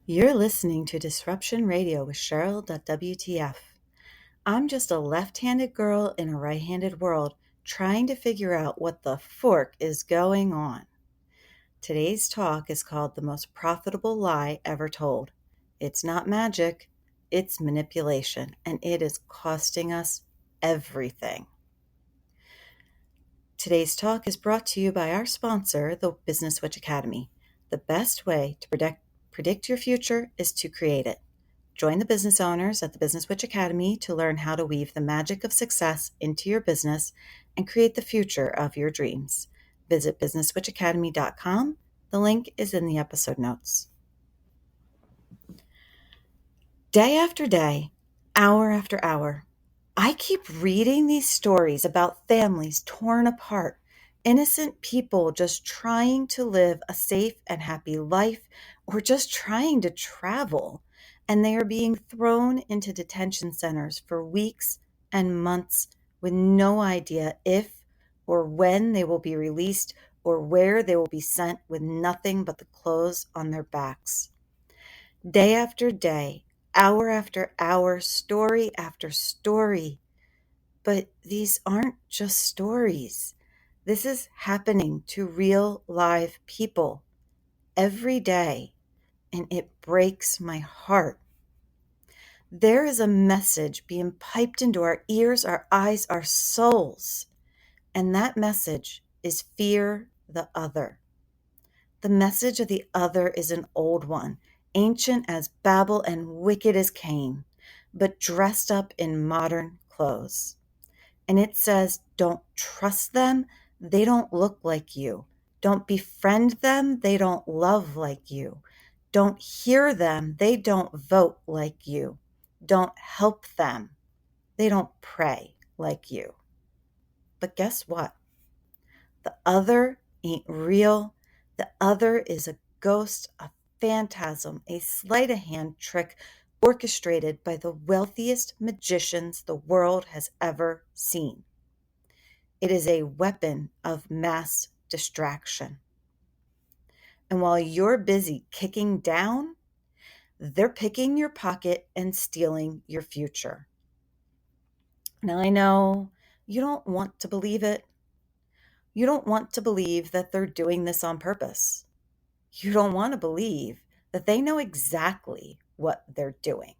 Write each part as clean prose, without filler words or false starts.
You're listening to Disruption Radio with Cheryl.wTf. I'm just a left-handed girl in a right-handed world trying to figure out what the fork is going on. Today's talk is called The Most Profitable Lie Ever Told. It's not magic, it's manipulation, and it is costing us everything. Today's talk is brought to you by our sponsor, the Business Witch Academy. The best way to predict your future is to create it. Join the business owners at the Business Witch Academy to learn how to weave the magic of success into your business and create the future of your dreams. Visit businesswitchacademy.com. The link is in the episode notes. Day after day, hour after hour, I keep reading these stories about families torn apart, innocent people just trying to live a safe and happy life or just trying to travel, and they are being thrown into detention centers for weeks and months with no idea if or when they will be released or where they will be sent with nothing but the clothes on their backs. Day after day, hour after hour, story after story. But these aren't just stories. This is happening to real live people every day, and it breaks my heart. There is a message being piped into our ears, our eyes, our souls, and that message is fear the other. The message of the other is an old one, ancient as Babel and wicked as Cain, but dressed up in modern clothes. And it says, don't trust them. They don't look like you. Don't befriend them. They don't love like you. Don't hear them. They don't vote like you. Don't help them. They don't pray like you. But guess what? The other ain't real. The other is a ghost, a phantasm, a sleight of hand trick orchestrated by the wealthiest magicians the world has ever seen. It is a weapon of mass distraction. And while you're busy kicking down, they're picking your pocket and stealing your future. Now, I know you don't want to believe it. You don't want to believe that they're doing this on purpose. You don't want to believe that they know exactly what they're doing.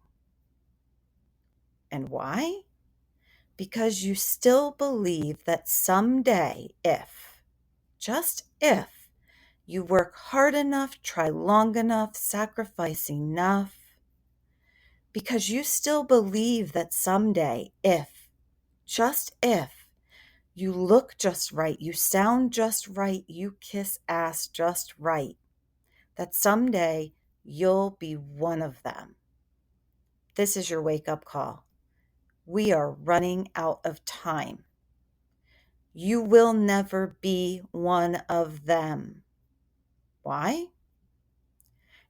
And why? Because you still believe that someday, just if, you work hard enough, try long enough, sacrifice enough, because you still believe that someday, just if, you look just right, you sound just right, you kiss ass just right, that someday you'll be one of them. This is your wake-up call. We are running out of time. You will never be one of them. Why?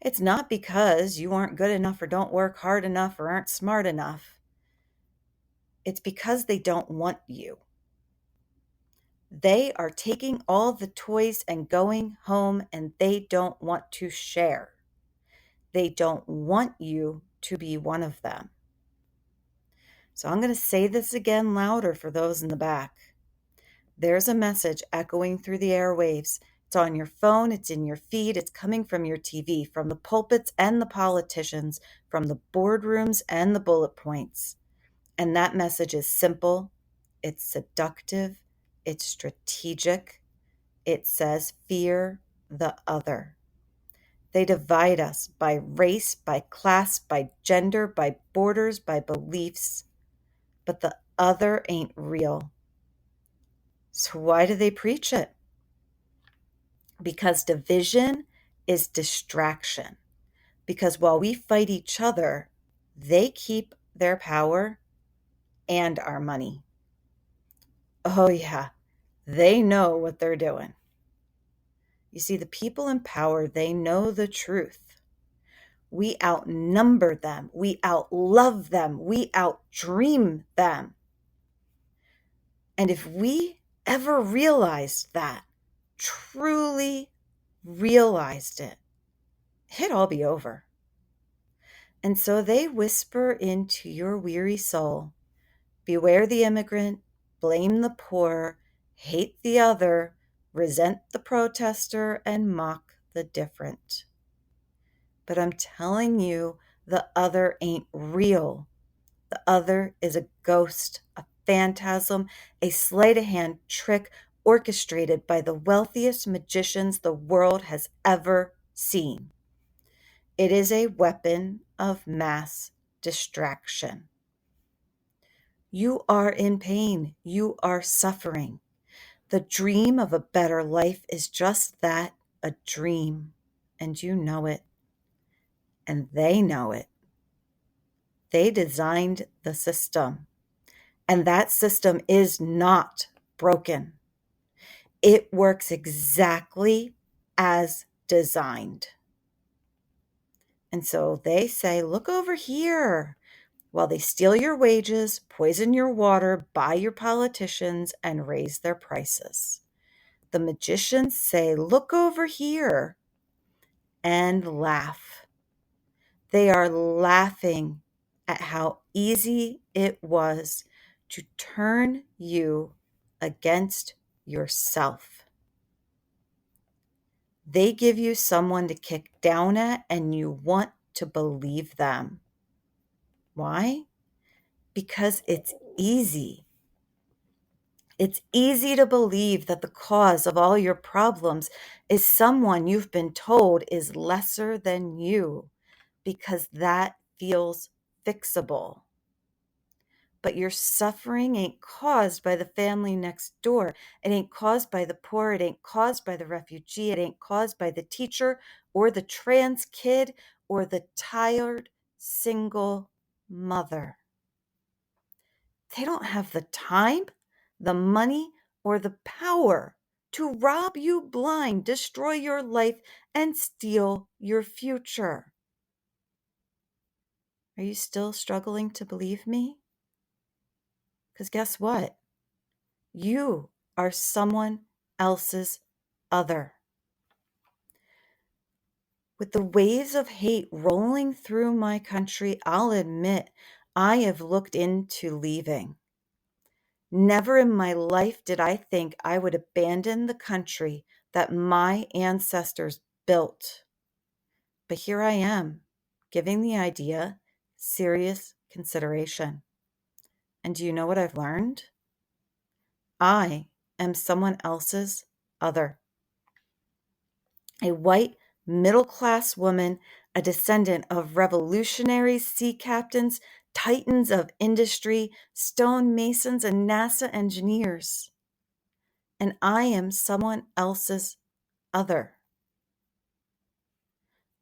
It's not because you aren't good enough or don't work hard enough or aren't smart enough. It's because they don't want you. They are taking all the toys and going home, and they don't want to share. They don't want you to be one of them. So I'm going to say this again louder for those in the back. There's a message echoing through the airwaves. It's on your phone, it's in your feed, it's coming from your TV, from the pulpits and the politicians, from the boardrooms and the bullet points. And that message is simple, it's seductive, it's strategic. It says, fear the other. They divide us by race, by class, by gender, by borders, by beliefs. But the other ain't real. So why do they preach it? Because division is distraction. Because while we fight each other, they keep their power and our money. Oh yeah, they know what they're doing. You see, the people in power, they know the truth. We outnumber them. We outlove them. We outdream them. And if we ever realized that, truly realized it, it'd all be over. And so they whisper into your weary soul, beware the immigrant, blame the poor, hate the other, resent the protester, and mock the different. But I'm telling you, the other ain't real. The other is a ghost, a phantasm, a sleight of hand trick orchestrated by the wealthiest magicians the world has ever seen. It is a weapon of mass distraction. You are in pain. You are suffering. The dream of a better life is just that, a dream. And you know it. And they know it. They designed the system. And that system is not broken. It works exactly as designed. And so they say, look over here, while they steal your wages, poison your water, buy your politicians, and raise their prices. The magicians say, look over here, and laugh. They are laughing at how easy it was to turn you against yourself. They give you someone to kick down at, and you want to believe them. Why? Because it's easy. It's easy to believe that the cause of all your problems is someone you've been told is lesser than you, because that feels fixable. But your suffering ain't caused by the family next door. It ain't caused by the poor. It ain't caused by the refugee. It ain't caused by the teacher or the trans kid or the tired single mother. They don't have the time, the money, or the power to rob you blind, destroy your life, and steal your future. Are you still struggling to believe me? Because guess what? You are someone else's other. With the waves of hate rolling through my country, I'll admit I have looked into leaving. Never in my life did I think I would abandon the country that my ancestors built. But here I am, giving the idea serious consideration. And do you know what I've learned? I am someone else's other. A white, middle-class woman, a descendant of revolutionaries, sea captains, titans of industry, stonemasons, and NASA engineers. And I am someone else's other.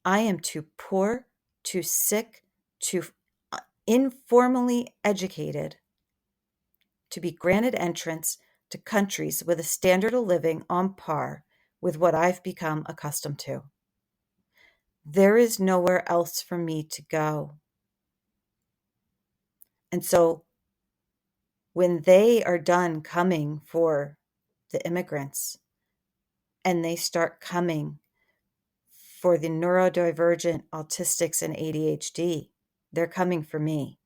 I am too poor, too sick, too informally educated to be granted entrance to countries with a standard of living on par with what I've become accustomed to. There is nowhere else for me to go. And so when they are done coming for the immigrants and they start coming for the neurodivergent, autistics, and ADHD, they're coming for me.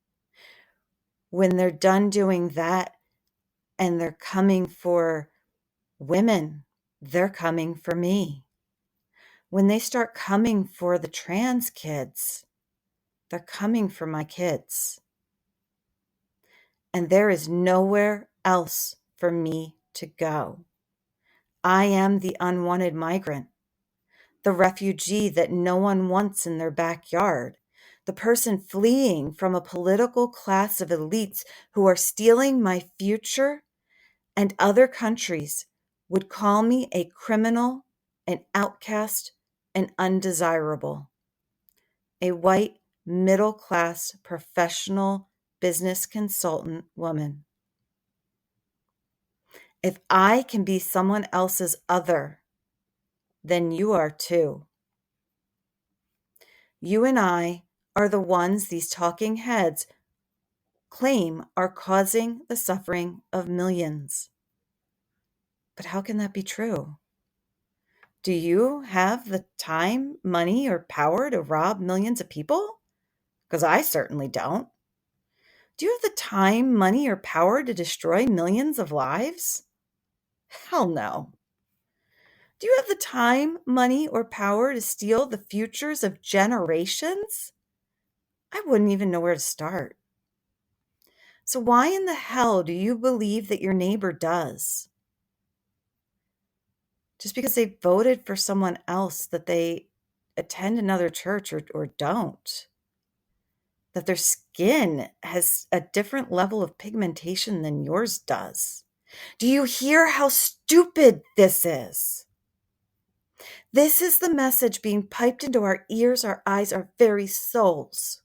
When they're done doing that and they're coming for women, they're coming for me. When they start coming for the trans kids, they're coming for my kids. And there is nowhere else for me to go. I am the unwanted migrant, the refugee that no one wants in their backyard, the person fleeing from a political class of elites who are stealing my future, and other countries would call me a criminal, an outcast, and undesirable. A white, middle-class, professional business consultant woman. If I can be someone else's other, then you are too. You and I are the ones these talking heads claim are causing the suffering of millions. But how can that be true? Do you have the time, money, or power to rob millions of people? because I certainly don't. Do you have the time, money, or power to destroy millions of lives? Hell no. Do you have the time, money, or power to steal the futures of generations? I wouldn't even know where to start. So, why in the hell do you believe that your neighbor does? Just because they voted for someone else, that they attend another church or don't, that their skin has a different level of pigmentation than yours does. Do you hear how stupid this is? This is the message being piped into our ears, our eyes, our very souls,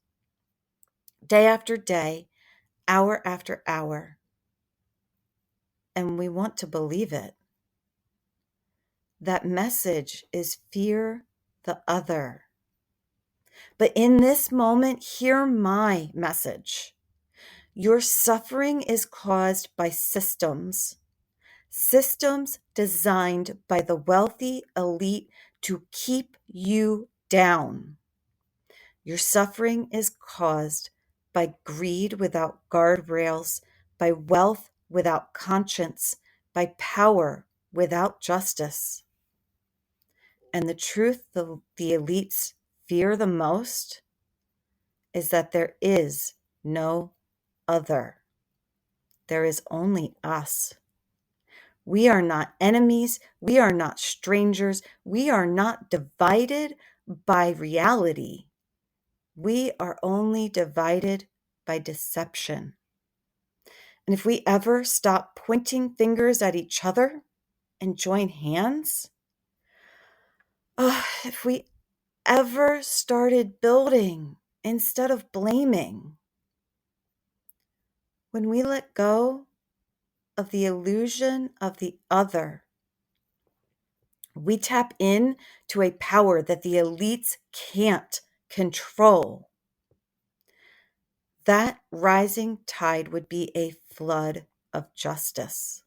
day after day, hour after hour. And we want to believe it. That message is fear the other. But in this moment, hear my message. Your suffering is caused by systems designed by the wealthy elite to keep you down. Your suffering is caused by greed without guardrails, by wealth without conscience, by power without justice. And the truth the elites fear the most is that there is no other. There is only us. We are not enemies. We are not strangers. We are not divided by reality. We are only divided by deception. And if we ever stop pointing fingers at each other and join hands, if we ever started building instead of blaming, when we let go of the illusion of the other, we tap in to a power that the elites can't control. That rising tide would be a flood of justice.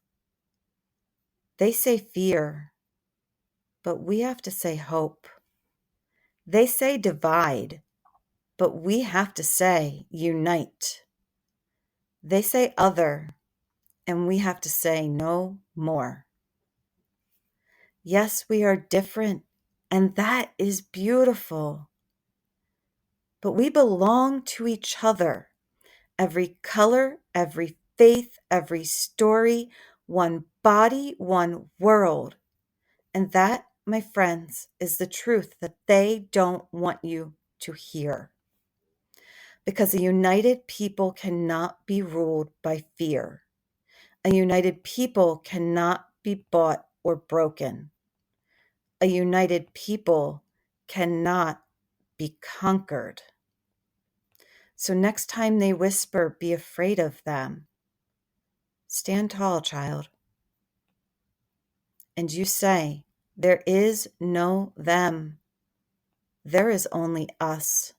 They say fear, but we have to say hope. They say divide, but we have to say unite. They say other, and we have to say no more. Yes, we are different, and that is beautiful. But we belong to each other. Every color, every faith, every story, one body, one world. And that, my friends, is the truth that they don't want you to hear. Because a united people cannot be ruled by fear. A united people cannot be bought or broken. A united people cannot be conquered. So next time they whisper, be afraid of them, stand tall, child. And you say, there is no them. There is only us.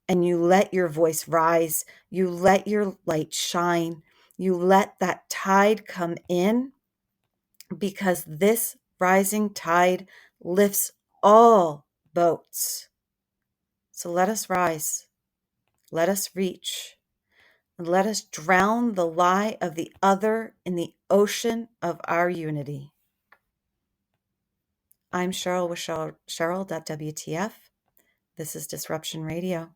And you let your voice rise. You let your light shine. You let that tide come in, because this rising tide lifts all boats. So let us rise. Let us reach. And let us drown the lie of the other in the ocean of our unity. I'm Cheryl with Cheryl.wTf. This is Disruption Radio.